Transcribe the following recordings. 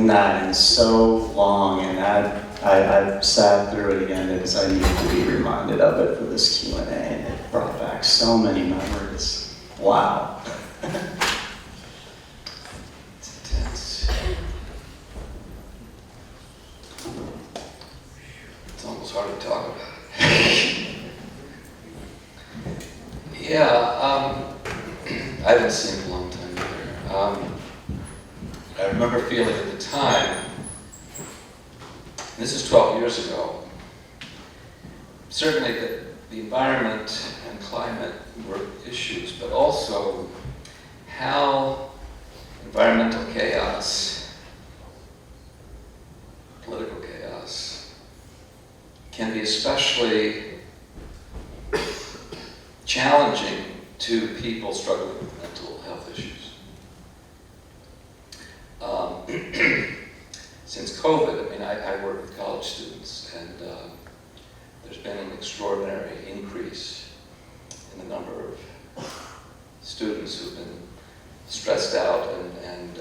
seen that in so long, and I sat through it again because I needed to be reminded of it for this Q&A, and it brought back so many memories. Wow. It's intense. It's almost hard to talk about. Yeah, I haven't seen it in a long time either. I remember feeling at the time, and this is 12 years ago, certainly that the environment and climate were issues, but also how environmental chaos, political chaos, can be especially challenging to people struggling with mental health issues. Since COVID, I mean, I work with college students, and there's been an extraordinary increase in the number of students who've been stressed out and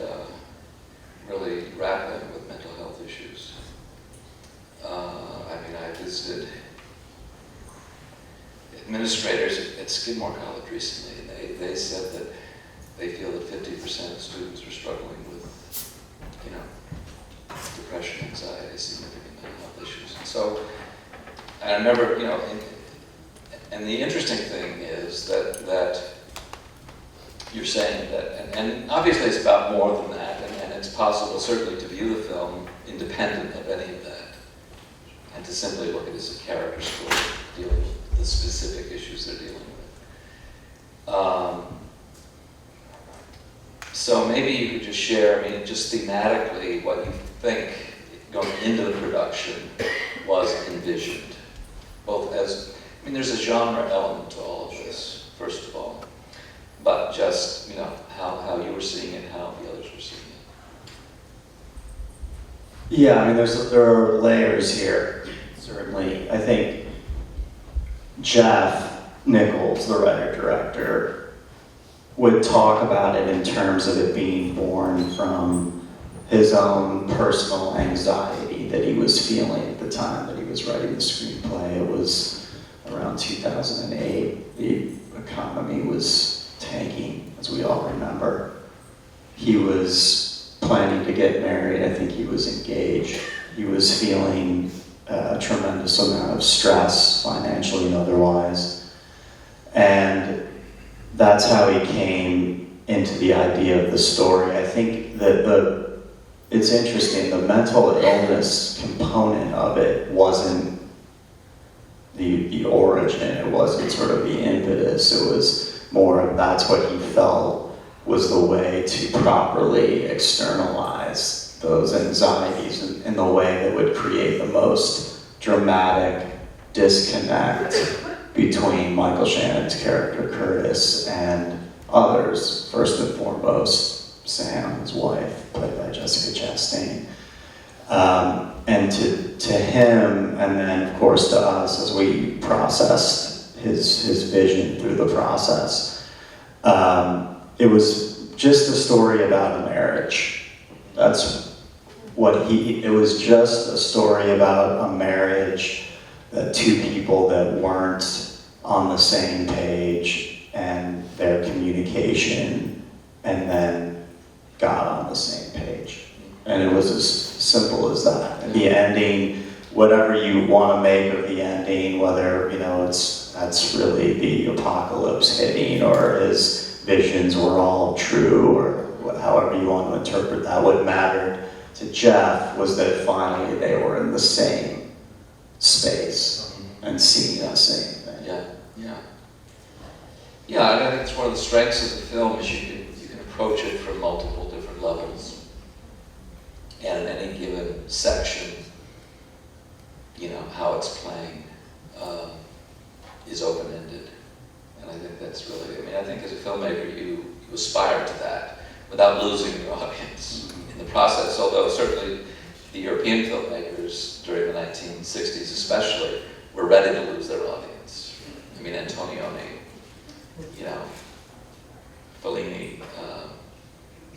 really grappling with mental health issues. I mean, I visited administrators at Skidmore College recently, and they said that they feel that 50% of students are struggling with, you know, depression, anxiety, significant mental health issues. And so I remember, you know, and the interesting thing is that you're saying that, and obviously it's about more than that, and it's possible certainly to view the film independent of any of that, and to simply look at it as a character story dealing with the specific issues they're dealing with. So maybe you could just share, I mean, just thematically, what you think going into the production was envisioned, both as, I mean, there's a genre element to all of this, first of all, but just, you know, how you were seeing it, how the others were seeing it. Yeah, I mean, there are layers here, certainly. I think Jeff Nichols, the writer-director, would talk about it in terms of it being born from his own personal anxiety that he was feeling at the time that he was writing the screenplay. It was around 2008. The economy was tanking, as we all remember. He was planning to get married. I think he was engaged. He was feeling a tremendous amount of stress, financially and otherwise. And that's how he came into the idea of the story. I think that it's interesting, the mental illness component of it wasn't the origin, it wasn't sort of the impetus, it was more of that's what he felt was the way to properly externalize those anxieties in the way that would create the most dramatic disconnect between Michael Shannon's character Curtis and others, first and foremost Sam, his wife, played by Jessica Chastain. And to him, and then of course to us as we processed his vision through the process, it was just a story about a marriage. That's what it was just a story about a marriage, that two people that weren't on the same page and their communication, and then got on the same page. And it was as simple as that. And the ending, whatever you want to make of the ending, whether, you know, that's really the apocalypse hitting, or his visions were all true, or however you want to interpret that, what mattered to Jeff was that finally they were in the same space and seeing the same thing. Yeah, I think it's one of the strengths of the film is you can approach it from multiple different levels. And in any given section, you know, how it's playing is open-ended. And I think that's really, I mean, I think as a filmmaker, you aspire to that without losing your audience in the process, although certainly the European filmmakers during the 1960s especially were ready to lose their audience. I mean, Antonioni, you know, Fellini,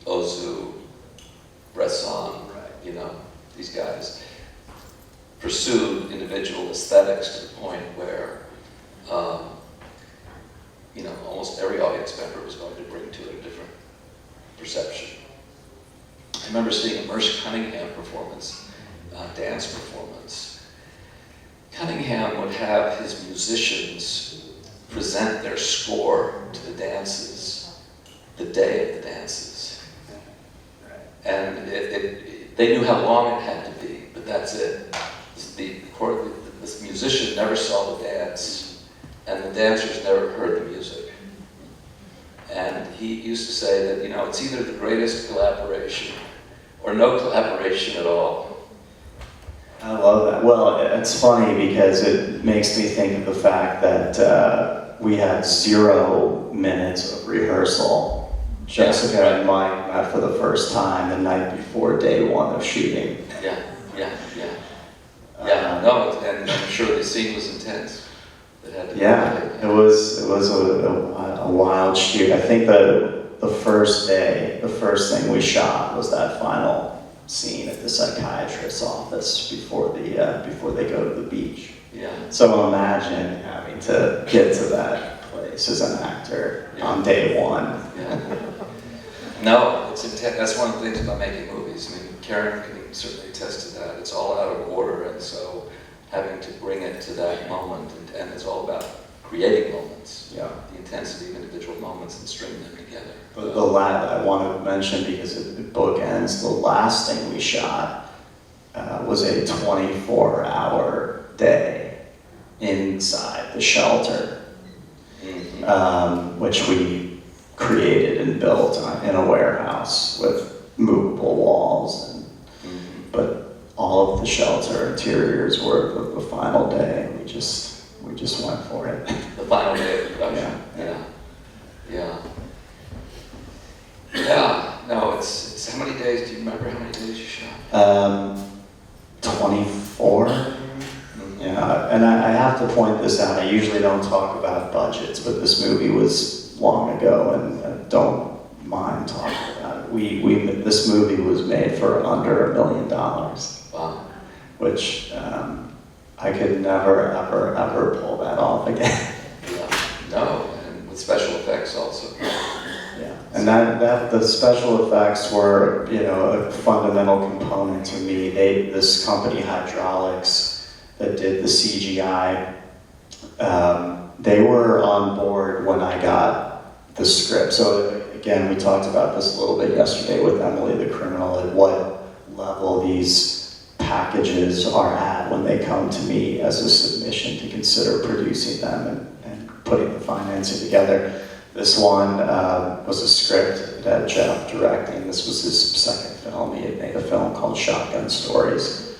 Ozu, Bresson, you know, these guys pursued individual aesthetics to the point where, you know, almost every audience member was going to bring to it a different perception. I remember seeing a Merce Cunningham performance, dance performance. Cunningham would have his musicians present their score to the dances the day of the dances. And they knew how long it had to be, but that's it. The musician never saw the dance, and the dancers never heard the music. And he used to say that, you know, it's either the greatest collaboration or no collaboration at all. I love that. Well, it's funny because it makes me think of the fact that we had 0 minutes of rehearsal. Jessica and Mike met for the first time the night before day 1 of shooting. Yeah. No, and I'm sure the scene was intense. It was a wild shoot. I think the first day, the first thing we shot was that final scene at the psychiatrist's office before they go to the beach. Yeah. So imagine having to get to that place as an actor on day 1. Yeah. No, it's intense. That's one of the things about making movies. I mean, Karen can certainly attest to that. It's all out of order, and so having to bring it to that moment, and it's all about creating moments. Yeah. The intensity of individual moments and stringing them together. But I want to mention, because it bookends, the last thing we shot was a 24-hour day inside the shelter, which we created and built in a warehouse with movable walls. But all of the shelter interiors were the final day. We just went for it. The final day of production. Yeah. No, it's how many days? Do you remember how many days you shot? 24. Yeah, and I have to point this out. I usually don't talk about budgets, but this movie was long ago, and I don't mind talking about it. This movie was made for under $1 million. Wow. Which I could never, ever pull that off again. Yeah. No, and with special effects also. Yeah, and that the special effects were, you know, a fundamental component to me. This company, Hydraulics, that did the CGI, they were on board when I got the script. So again, we talked about this a little bit yesterday with Emily the Criminal, at what level these packages are at when they come to me as a submission to consider producing them and putting the financing together. This one was a script that had Jeff directing. This was his second film. He had made a film called Shotgun Stories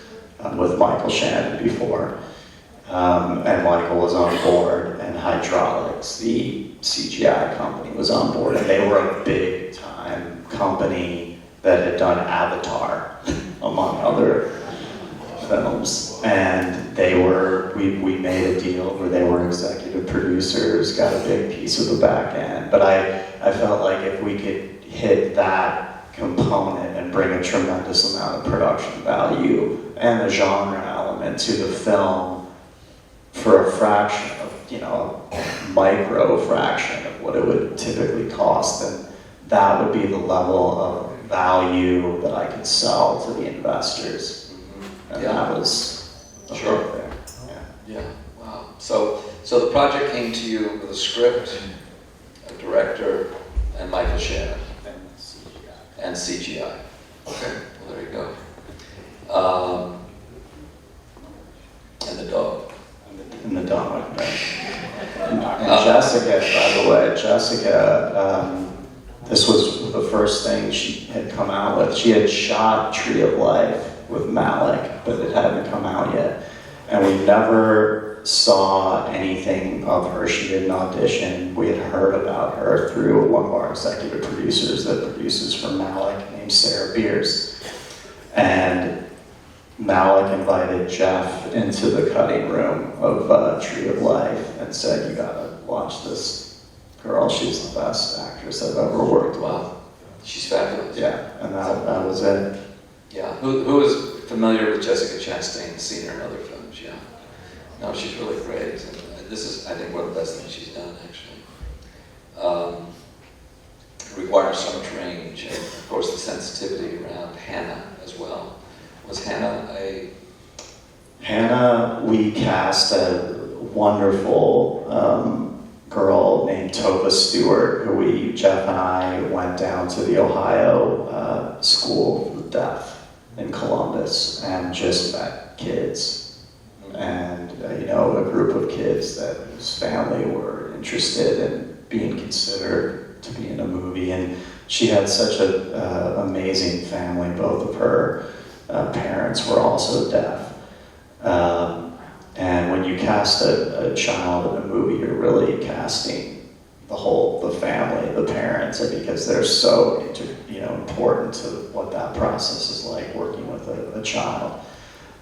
with Michael Shannon before. And Michael was on board, and Hydraulics, the CGI company, was on board. And they were a big time company that had done Avatar, among other films. And we made a deal where they were executive producers, got a big piece of the back end. But I felt like if we could hit that component and bring a tremendous amount of production value and a genre element to the film for a fraction of, you know, a micro fraction of what it would typically cost, then that would be the level of value that I could sell to the investors. And that was the hook there. Yeah. Wow. So the project came to you with a script, a director, and Michael Shannon. And CGI. Okay. Well, there you go. And the dog. And the dog. Right. And Jessica, by the way, this was the first thing she had come out with. She had shot Tree of Life with Malik, but it hadn't come out yet. And we never saw anything of her. She did an audition. We had heard about her through one of our executive producers that produces for Malik, named Sarah Beers. And Malik invited Jeff into the cutting room of Tree of Life and said, "You gotta watch this girl. She's the best actress I've ever worked with." Wow. She's fabulous. Yeah, and that was it. Yeah, who is familiar with Jessica Chastain, seen her in other films, yeah. No, she's really great. And this is, I think, one of the best things she's done, actually. It requires so much range, and of course the sensitivity around Hannah as well. Was Hannah a... Hannah, we cast a wonderful girl named Tova Stewart, who Jeff and I went down to the Ohio School for the Deaf in Columbus and just met kids. And, a group of kids that whose family were interested in being considered to be in a movie. And she had such an amazing family. Both of her parents were also deaf. And when you cast a child in a movie, you're really casting the family, the parents, because they're so important to what that process is like, working with a child.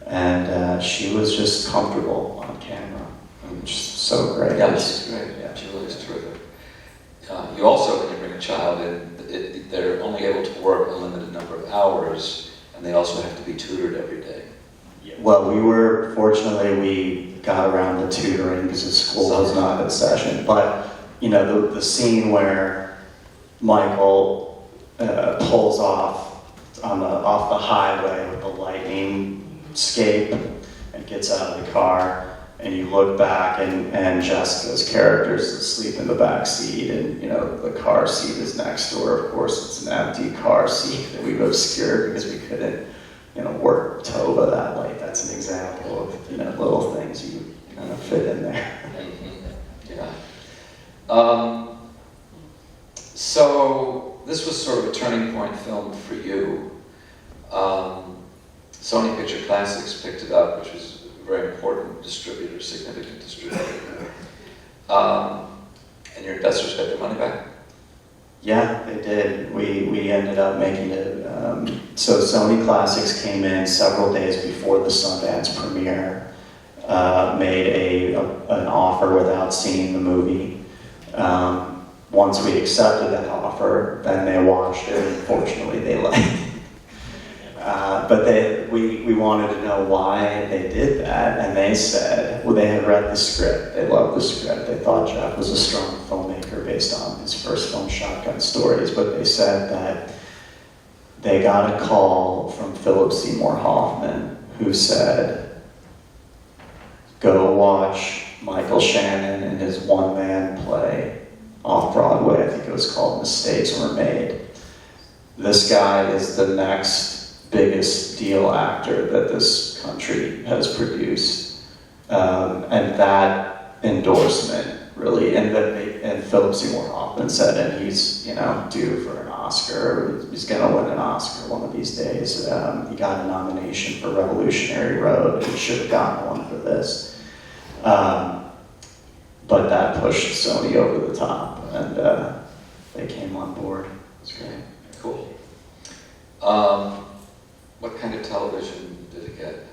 And she was just comfortable on camera, which is so great. Yeah, she's great. Yeah, she really is terrific. You also, when you bring a child in, they're only able to work a limited number of hours, and they also have to be tutored every day. Well, fortunately, we got around the tutoring because the school was not in session. But, the scene where Michael pulls off the highway with the lightning scape and gets out of the car, and you look back and Jessica's character's asleep in the back seat, and the car seat is next door. Of course, it's an empty car seat that we've obscured because we couldn't work Tova that late. That's an example of little things you kind of fit in there. Yeah. So this was sort of a turning point film for you. Sony Picture Classics picked it up, which was a very important distributor, significant distributor. And your investors got their money back? Yeah, they did. We ended up making it. So Sony Classics came in several days before the Sundance premiere, made an offer without seeing the movie. Once we accepted that offer, then they watched it, and fortunately they liked it. But we wanted to know why they did that, and they said, well, they had read the script, they loved the script, they thought Jeff was a strong filmmaker based on his first film, Shotgun Stories, but they said that they got a call from Philip Seymour Hoffman, who said, go watch Michael Shannon in his one-man play off-Broadway. I think it was called Mistakes Were Made. This guy is the next biggest deal actor that this country has produced. And that endorsement really, and Philip Seymour Hoffman said, and he's due for an Oscar. He's going to win an Oscar one of these days. He got a nomination for Revolutionary Road. He should have gotten one for this. But that pushed Sony over the top, and they came on board. It was great. Cool. What kind of television did it get?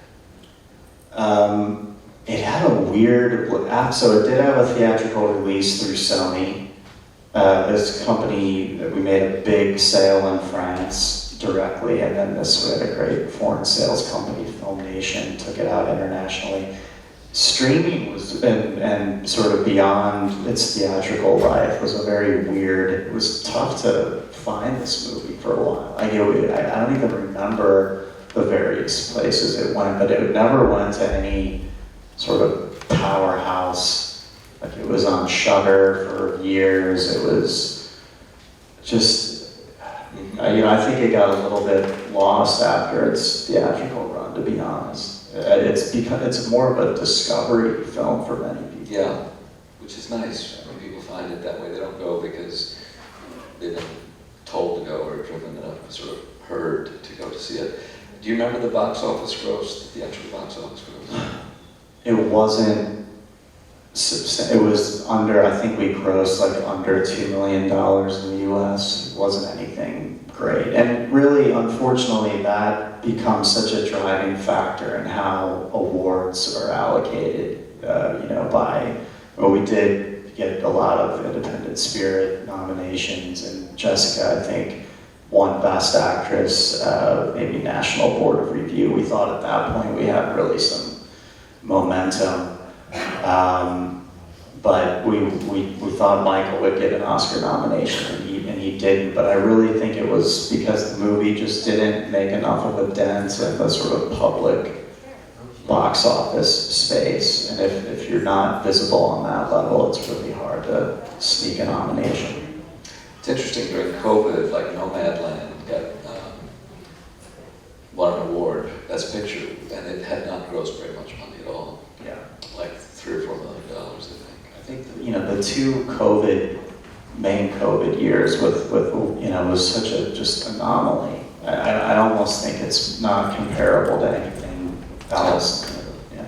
It had a weird, so it did have a theatrical release through Sony. This company, we made a big sale in France directly, and then we had a great foreign sales company, Film Nation, took it out internationally. Streaming was, and sort of beyond its theatrical life, was a very weird, it was tough to find this movie for a while. I don't even remember the various places it went, but it never went to any sort of powerhouse. Like, it was on Shudder for years. It was just, I think it got a little bit lost after its theatrical run, to be honest. It's more of a discovery film for many people. Yeah, which is nice when people find it that way. They don't go because they've been told to go or driven up, sort of heard to go to see it. Do you remember the box office gross, the theatrical box office gross? It wasn't it was under, I think we grossed like under $2 million in the US. It wasn't anything great. And really, unfortunately, that becomes such a driving factor in how awards are allocated, we did get a lot of Independent Spirit nominations, and Jessica, I think, won Best Actress, maybe National Board of Review. We thought at that point we had really some momentum. But we thought Michael would get an Oscar nomination, and he didn't. But I really think it was because the movie just didn't make enough of a dent in the sort of public box office space. And if you're not visible on that level, it's really hard to sneak a nomination. It's interesting, during COVID, like Nomadland got won an award, Best Picture, and it had not grossed very much money at all. Yeah. Like $3 or $4 million, I think. I think the two main COVID years with was such a just anomaly. I almost think it's not comparable to anything else. Yeah.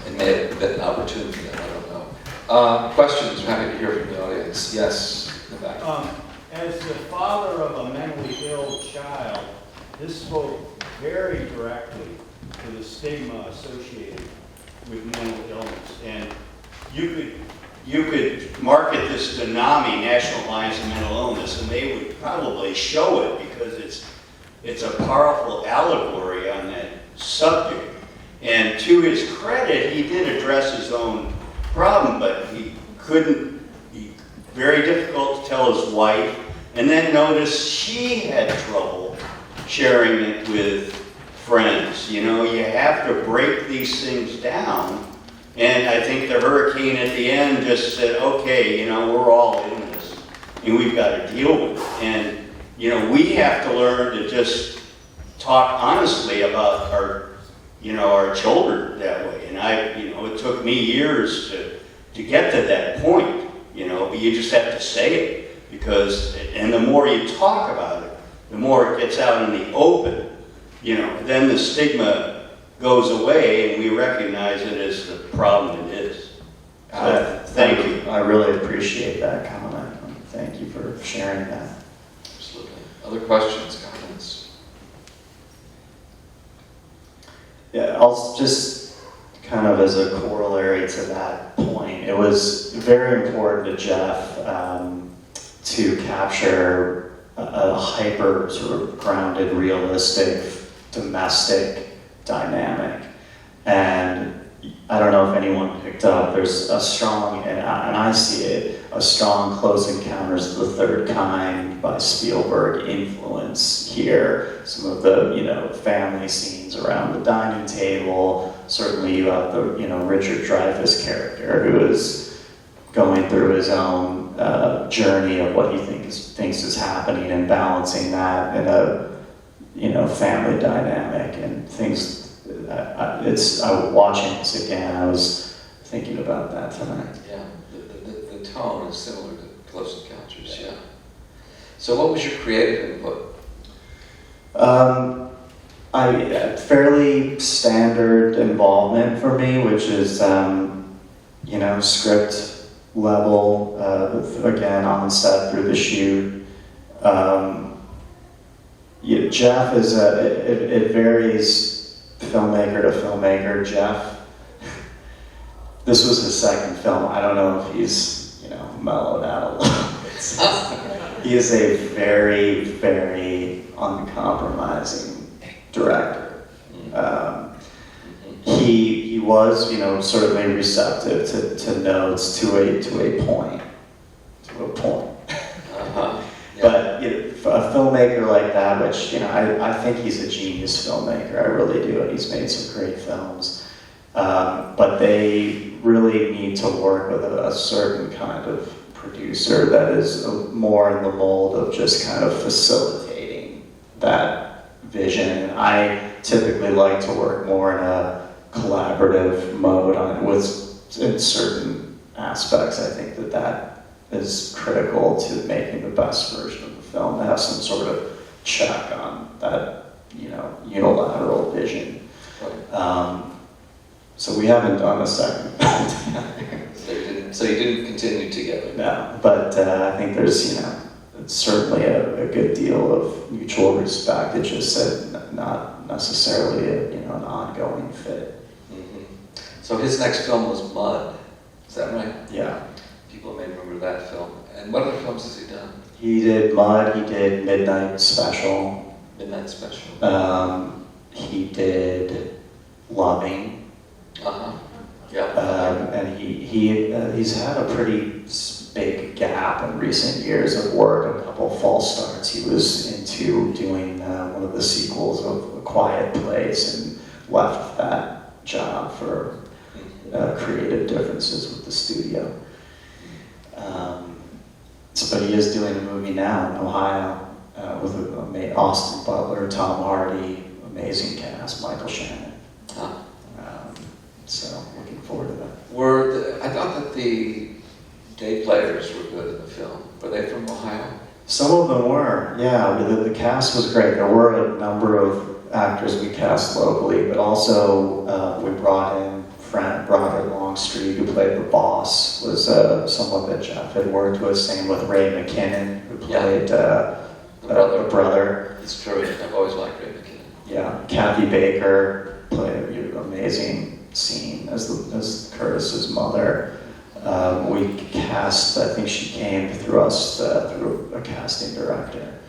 It may have been an opportunity, I don't know. Questions? We're happy to hear from the audience. Yes, in the back. As the father of a mentally ill child, this spoke very directly to the stigma associated with mental illness. And you could market this to NAMI, National Alliance of Mental Illness, and they would probably show it because it's a powerful allegory on that subject. And to his credit, he did address his own problem, but very difficult to tell his wife. And then notice she had trouble sharing it with friends. You have to break these things down. And I think the hurricane at the end just said, okay, we're all in this, and we've got to deal with it. And, we have to learn to just talk honestly about our children that way. And it took me years to get to that point, but you just have to say it, and the more you talk about it, the more it gets out in the open, then the stigma goes away, and we recognize it as the problem it is. Thank you. I really appreciate that comment. Thank you for sharing that. Absolutely. Other questions, comments? Yeah, I'll just kind of as a corollary to that point, it was very important to Jeff to capture a hyper sort of grounded, realistic, domestic dynamic. And I don't know if anyone picked up, there's a strong, and I see it, a strong Close Encounters of the Third Kind by Spielberg influence here. Some of the, family scenes around the dining table. Certainly you have the, Richard Dreyfuss character who is going through his own journey of what he thinks is happening and balancing that in a, family dynamic and things. Watching this again, I was thinking about that tonight. Yeah, the tone is similar to Close Encounters, yeah. So what was your creative input? Fairly standard involvement for me, which is, script level, again, on set through the shoot. Jeff is it varies filmmaker to filmmaker. Jeff, this was his second film. I don't know if he's, mellowed out a little. He is a very, very uncompromising director. He was, certainly receptive to notes to a point. Uh-huh. Yeah. But a filmmaker like that, which I think he's a genius filmmaker. I really do, and he's made some great films. But they really need to work with a certain kind of producer that is more in the mold of just kind of facilitating that vision. I typically like to work more in a collaborative mode in certain aspects. I think that is critical to making the best version of the film, to have some sort of check on that, unilateral vision. Right. So we haven't done a second. So you didn't continue together? No, but I think there's, it's certainly a good deal of mutual respect. It just said not necessarily an ongoing fit. Mm-hmm. So his next film was Mud, is that right? Yeah. People may remember that film. And what other films has he done? He did Mud, he did Midnight Special. Midnight Special. He did Loving. Uh-huh. Yeah. And he's had a pretty big gap in recent years of work, a couple false starts. He was into doing one of the sequels of A Quiet Place and left that job for creative differences with the studio. But he is doing a movie now in Ohio with Austin Butler, Tom Hardy, amazing cast, Michael Shannon. Huh. So looking forward to that. I thought that the day players were good in the film. Were they from Ohio? Some of them were, yeah. The cast was great. There were a number of actors we cast locally, but also we brought in Broderick Longstreet, who played the boss, was someone that Jeff had worked with. Same with Ray McKinnon, who played the brother. It's true. I've always liked Ray McKinnon. Yeah, Kathy Baker played an amazing scene as Curtis's mother. We cast, I think she came through us, through a casting director.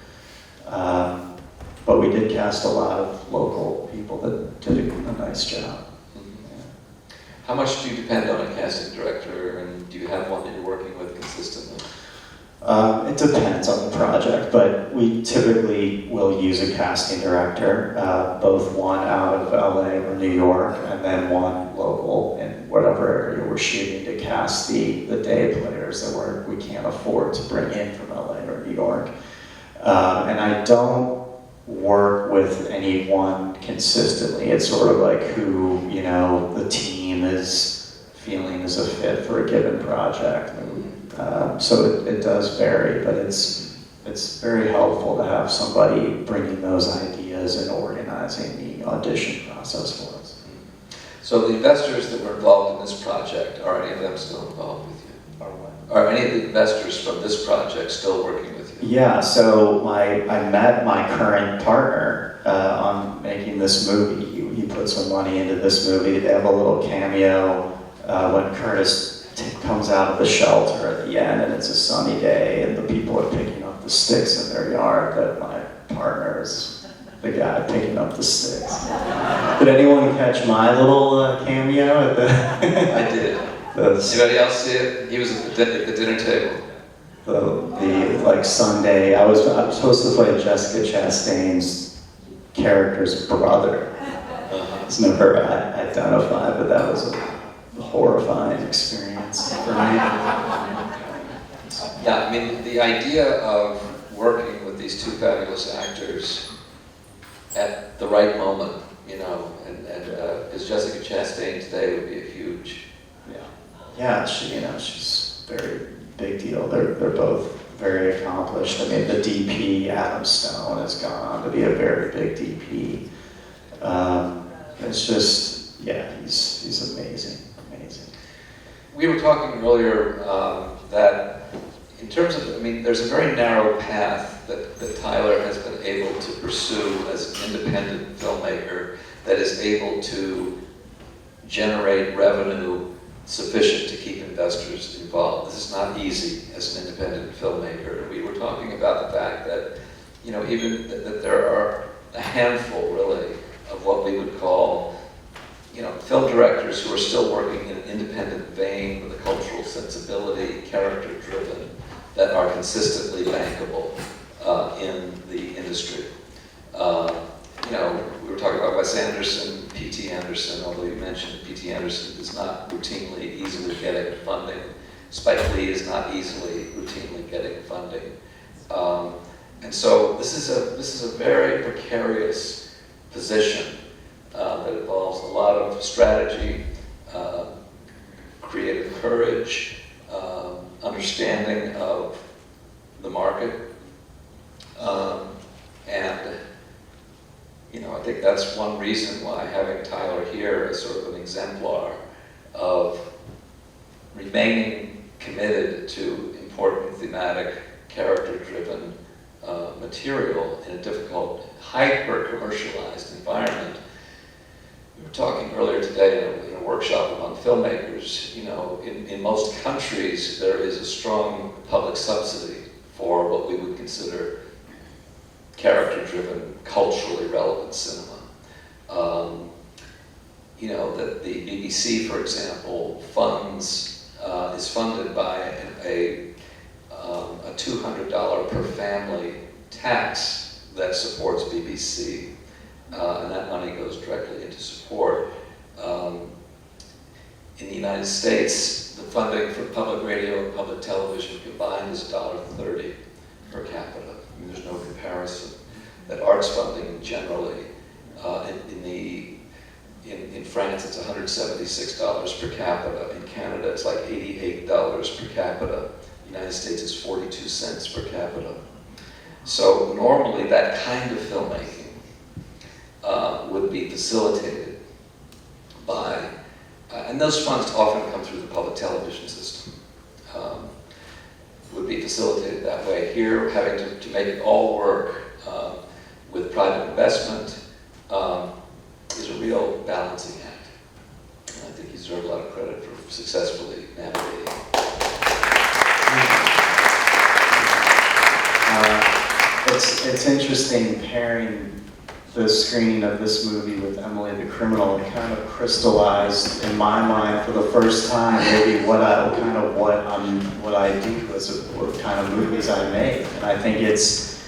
But we did cast a lot of local people that did a nice job. How much do you depend on a casting director, and do you have one that you're working with consistently? It depends on the project, but we typically will use a casting director, both one out of LA or New York, and then one local in whatever area we're shooting to cast the day players that we can't afford to bring in from LA or New York. And I don't work with anyone consistently. It's sort of like who, the team is feeling is a fit for a given project. So it does vary, but it's very helpful to have somebody bringing those ideas and organizing the audition process for us. So the investors that were involved in this project, are any of them still involved with you? Are any of the investors from this project still working with you? Yeah, so I met my current partner on making this movie. He put some money into this movie. They have a little cameo when Curtis comes out of the shelter at the end, and it's a sunny day, and the people are picking up the sticks in their yard. That my partner is the guy picking up the sticks. Did anyone catch my little cameo at the? I did. Anybody else see it? He was at the dinner table. The Sunday. I was supposed to play Jessica Chastain's character's brother. It's never identified, but that was a horrifying experience for me. Yeah, I mean, the idea of working with these two fabulous actors at the right moment, and because Jessica Chastain today would be a huge. Yeah, she's very big deal. They're both very accomplished. I mean, the DP, Adam Stone, has gone on to be a very big DP. It's just, he's amazing. We were talking earlier that in terms of, there's a very narrow path that Tyler has been able to pursue as an independent filmmaker that is able to generate revenue sufficient to keep investors involved. This is not easy as an independent filmmaker. We were talking about the fact that, even that there are a handful, really, of what we would call film directors who are still working in an independent vein with a cultural sensibility, character-driven, that are consistently bankable in the industry. We were talking about Wes Anderson, P.T. Anderson, although you mentioned P.T. Anderson is not routinely easily getting funding. Spike Lee is not routinely getting funding. And so this is a very precarious position that involves a lot of strategy, creative courage, understanding of the market, and I think that's one reason why having Tyler here as sort of an exemplar of remaining committed to important thematic, character-driven material in a difficult, hyper-commercialized environment. We were talking earlier today in a workshop among filmmakers, in most countries there is a strong public subsidy for what we would consider character-driven, culturally relevant cinema. You know, that the BBC, for example, is funded by a $200 per family tax that supports BBC, and that money goes directly into support. In the United States, the funding for public radio and public television combined is $1.30 per capita. I mean, there's no comparison. That arts funding generally, in France it's $176 per capita. In Canada it's like $88 per capita. The United States is 42 cents per capita. So normally that kind of filmmaking would be facilitated by, and those funds often come through the public television system, would be facilitated that way. Here, having to make it all work with private investment is a real balancing act. And I think you deserve a lot of credit for successfully navigating. It's interesting pairing the screening of this movie with Emily the Criminal. It kind of crystallized in my mind for the first time maybe what I do as what kind of movies I make. And I think it's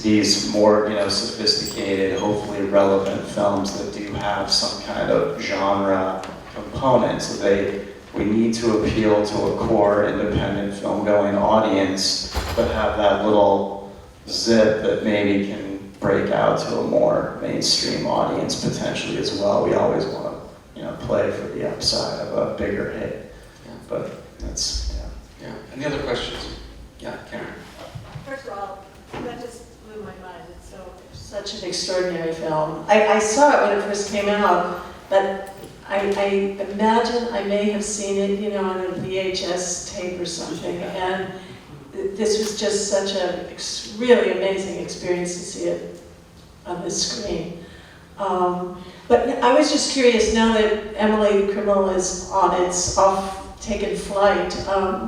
these more sophisticated, hopefully relevant films that do have some kind of genre component. So we need to appeal to a core independent film-going audience, but have that little zip that maybe can break out to a more mainstream audience potentially as well. We always want to, play for the upside of a bigger hit. Yeah. But that's, Yeah. Any other questions? Yeah, Karen. First of all, that just blew my mind. It's such an extraordinary film. I saw it when it first came out, but I imagine I may have seen it, on a VHS tape or something, and this was just such a really amazing experience to see it on the screen. But I was just curious, now that Emily the Criminal is on its taken flight,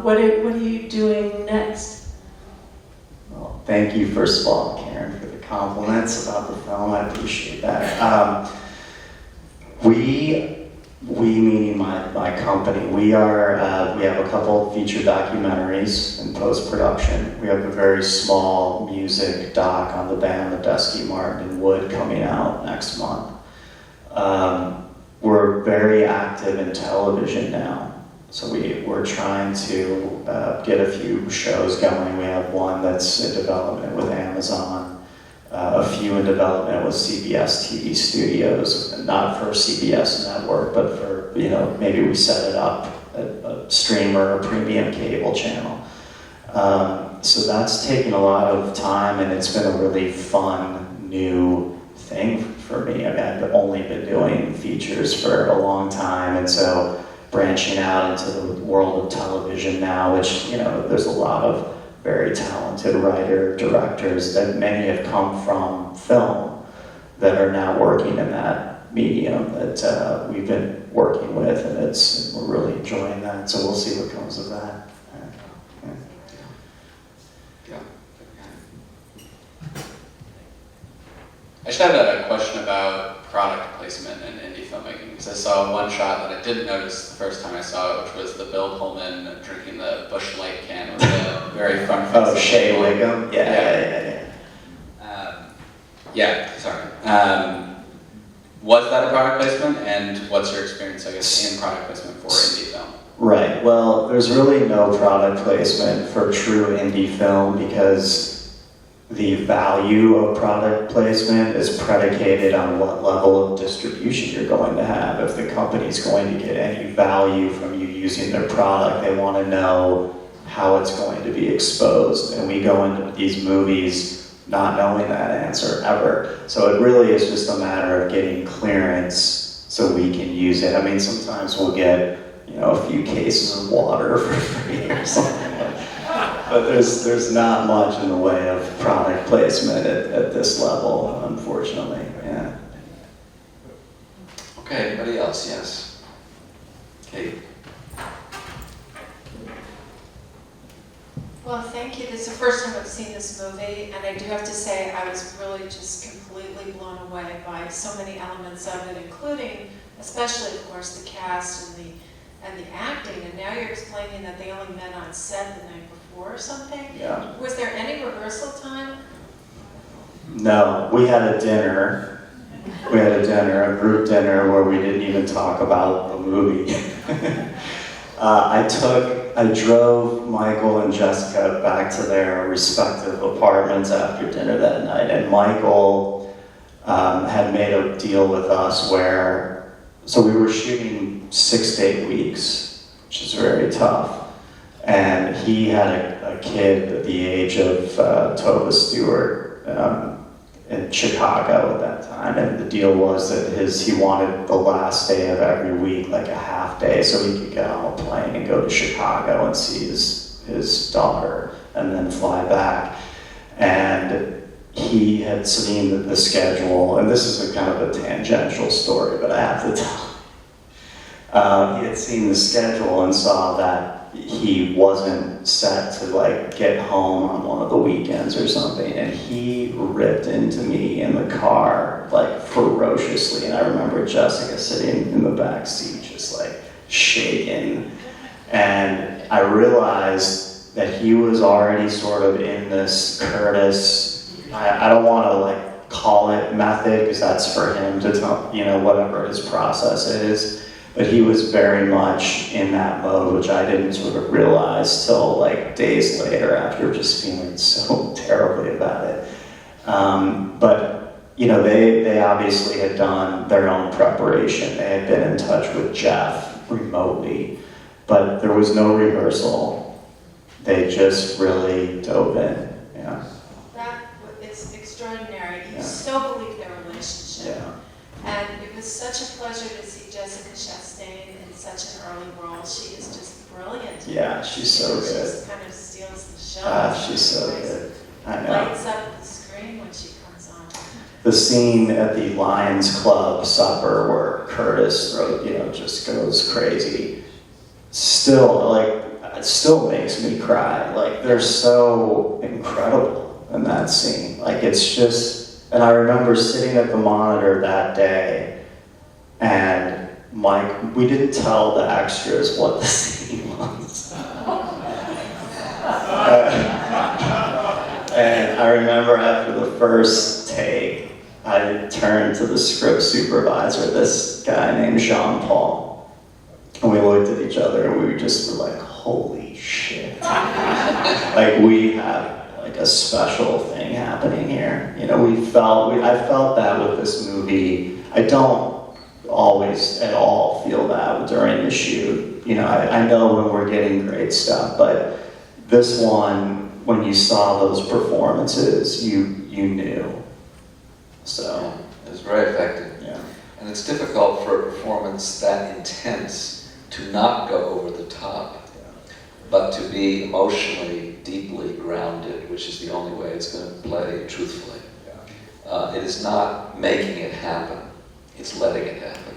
what are you doing next? well, thank you first of all, Karen, for the compliments about the film. I appreciate that. We meaning my company, we have a couple feature documentaries in post-production. We have a very small music doc on the band Medeski, Martin and Wood coming out next month. We're very active in television now, so we're trying to get a few shows going. We have one that's in development with Amazon. A few in development with CBS TV studios, not for CBS network, but for, maybe we set it up at a streamer, a premium cable channel. So that's taken a lot of time, and it's been a really fun, new thing for me. I mean, I've only been doing features for a long time, and so branching out into the world of television now, which, there's a lot of very talented directors that many have come from film that are now working in that medium that we've been working with, and we're really enjoying that. So we'll see what comes of that. Yeah. I just had a question about product placement in indie filmmaking, because I saw one shot that I didn't notice the first time I saw it, which was the Bill Pullman drinking the Busch Light can with the very front. Oh, Shea Wiggum? Yeah. Was that a product placement, and what's your experience, I guess, in product placement for indie film? Right. Well, there's really no product placement for true indie film because the value of product placement is predicated on what level of distribution you're going to have. If the company's going to get any value from you using their product, they want to know how it's going to be exposed. And we go into these movies not knowing that answer ever. So it really is just a matter of getting clearance so we can use it. I mean, sometimes we'll get, a few cases of water for free or something. But there's not much in the way of product placement at this level, unfortunately. Yeah. Okay, anybody else? Yes. Kate. Well, thank you. This is the first time I've seen this movie, and I do have to say I was really just completely blown away by so many elements of it, including, especially, of course, the cast and the acting. And now you're explaining that they only met on set the night before or something. Yeah. Was there any rehearsal time? No, we had a dinner. We had a group dinner where we didn't even talk about the movie. I drove Michael and Jessica back to their respective apartments after dinner that night, and Michael had made a deal with us where, so we were shooting 6 to 8 weeks, which is very tough, and he had a kid at the age of Tova Stewart in Chicago at that time, and the deal was that he wanted the last day of every week, like a half day, so he could get on a plane and go to Chicago and see his daughter, and then fly back. And he had seen the schedule, and this is a kind of a tangential story, but I have to tell. He had seen the schedule and saw that he wasn't set to like get home on one of the weekends or something, and he ripped into me in the car like ferociously, and I remember Jessica sitting in the back seat just like shaking, and I realized that he was already sort of in this Curtis, I don't want to like call it method because that's for him to tell, you know, whatever his process is. But he was very much in that mode, which I didn't sort of realize till like days later after just feeling so terribly about it. But, you know, they obviously had done their own preparation. They had been in touch with Jeff remotely, but there was no rehearsal. They just really dove in, yeah. That is extraordinary. You Yeah. so believe their relationship. Yeah. And it was such a pleasure to see Jessica Chastain in such an early role. She is just brilliant. Yeah, she's so She good. just kind of steals the show. She's so good. I know. Lights up the screen when she comes on. The scene at the Lions Club supper where Curtis, just goes crazy. Still, it still makes me cry. Like, they're so incredible in that scene. Like, it's just, and I remember sitting at the monitor that day, and Mike, we didn't tell the extras what the scene was. And I remember after the first take, I turned to the script supervisor, this guy named Jean-Paul, and we looked at each other and we just were like, holy shit. Like, we have like a special thing happening here. You know, I felt that with this movie. I don't always at all feel that during the shoot. You know, I know when we're getting great stuff, but this one, when you saw those performances, you knew. So, It was very effective. yeah. And it's difficult for a performance that intense to not go over the top, but to be emotionally deeply grounded, which is the only way it's going to play truthfully. It is not making it happen, it's letting it happen.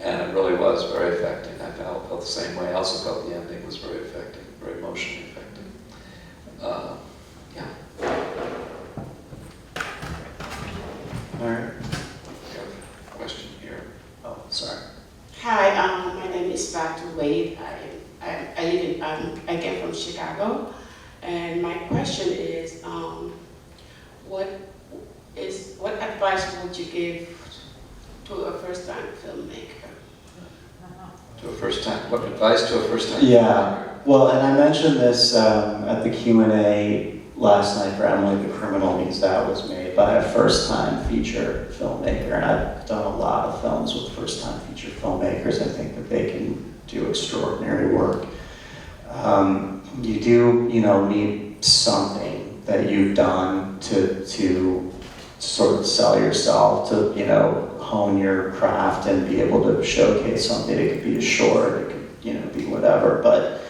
And it really was very effective. I felt the same way. I also felt the ending was very effective, very emotionally effective. Yeah. All right. We have a question here. Oh, sorry. Hi, my name is Batu Wade. I came from Chicago, and my question is, what advice would you give to a first-time filmmaker? To a first time, what advice to a first time? Yeah, well, and I mentioned this at the Q&A last night for Emily the Criminal, because that was made by a first-time feature filmmaker, and I've done a lot of films with first-time feature filmmakers. I think that they can do extraordinary work. You do, need something that you've done to sort of sell yourself, to, hone your craft and be able to showcase something. It could be a short, it could, be whatever, but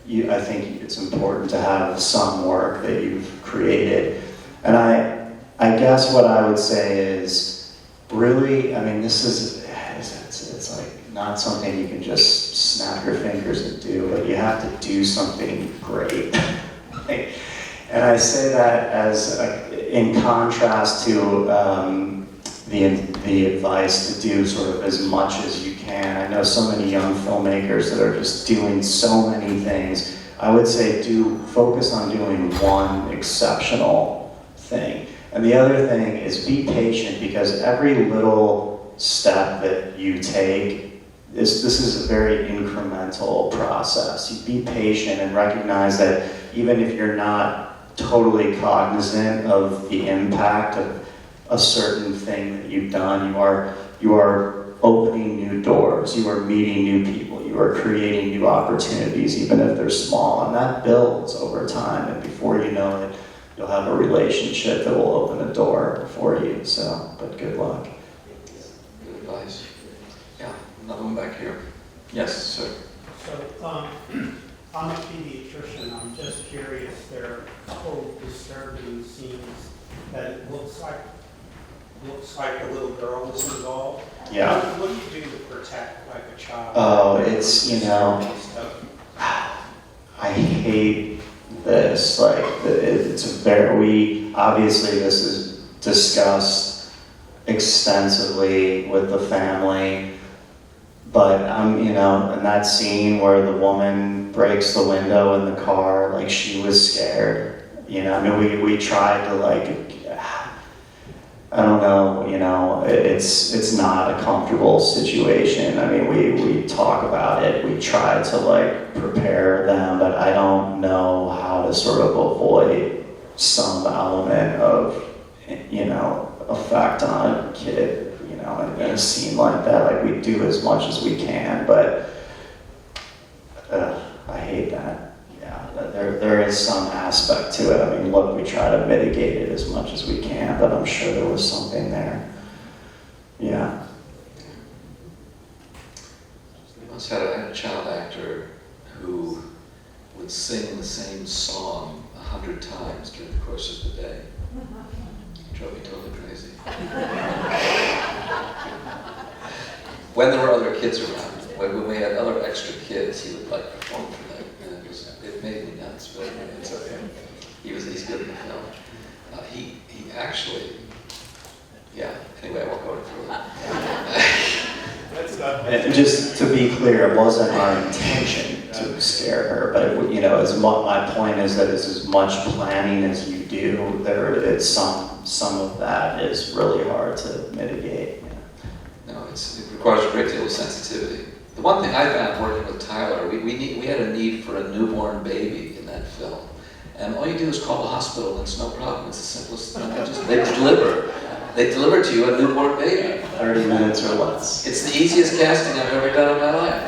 I think it's important to have some work that you've created. And I guess what I would say is, really, this is, it's like not something you can just snap your fingers and do, but you have to do something great. And I say that as in contrast to the advice to do sort of as much as you can. I know so many young filmmakers that are just doing so many things. I would say focus on doing one exceptional thing. And the other thing is be patient, because every little step that you take, this is a very incremental process. You be patient and recognize that even if you're not totally cognizant of the impact of a certain thing that you've done, you are opening new doors, you are meeting new people, you are creating new opportunities, even if they're small, and that builds over time, and before you know it, you'll have a relationship that will open a door for you. So, but good luck. Good advice. Yeah, another one back here. Yes, sir. So, I'm a pediatrician. I'm just curious. There are a couple of disturbing scenes that it looks like a little girl is involved. Yeah. What do you do to protect like a child? Oh, it's, I hate this. Like, obviously this is discussed extensively with the family, but in that scene where the woman breaks the window in the car, like, she was scared. We tried to, I don't know, it's not a comfortable situation. We talk about it, we try to prepare them, but I don't know how to sort of avoid some element of, effect on a kid, in a scene like that. We do as much as we can, but I hate that. Yeah, there is some aspect to it. Look, we try to mitigate it as much as we can, but I'm sure there was something there. Yeah. We once had a child actor who would sing the same song 100 times during the course of the day. It drove me totally crazy. When there were other kids around, when we had other extra kids, he would perform for them. And it made me nuts, but it's okay. He's good in the film. He actually, anyway, I won't go into it. And just to be clear, it wasn't our intention to scare her, but my point is that it's as much planning as you do. Some of that is really hard to mitigate. No, it requires a great deal of sensitivity. The one thing I found working with Tyler, we had a need for a newborn baby in that film. And all you do is call the hospital and it's no problem. It's the simplest thing. They deliver. They deliver to you a newborn baby. 30 minutes or less. It's the easiest casting I've ever done in my life.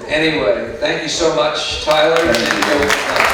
Anyway, thank you so much, Tyler. Thank you.